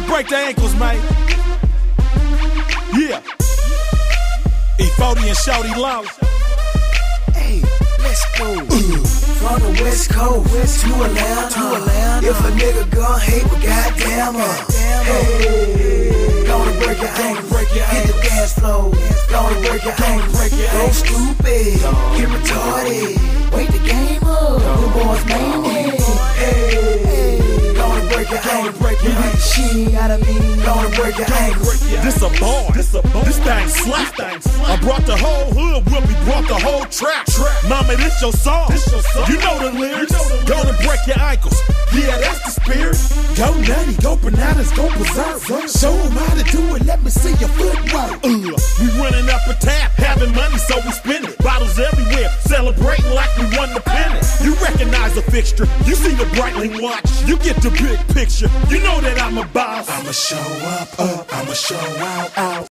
Gonna break their ankles, man. Yeah. E40 and Shorty Low. Hey, let's go. From the West Coast to Atlanta. If a nigga gon' hate, well goddamn hey, gonna break your ankle, hit the dance floor. Gonna break your ankle, go stupid, get retarded, wake the game up. The boys made it. Hey, gonna break your ankle, you beat the shit out of me. Gonna break your ankle. This a bar, this thing slap. I brought the whole hood with me, brought the whole trap. Mama, this your song. You know the lyrics. Gonna break your ankles. Yeah, that's the spirit. Go nutty, go bananas, go berserk. Show them how to do it, let me see your footwork. We running up a tab, having money so we spend it. Bottles everywhere, celebrating like we won the pennant. You recognize the fixture, you see the Breitling watch. You get the big picture, you know that I'm a boss. I'ma show up, I'ma show out.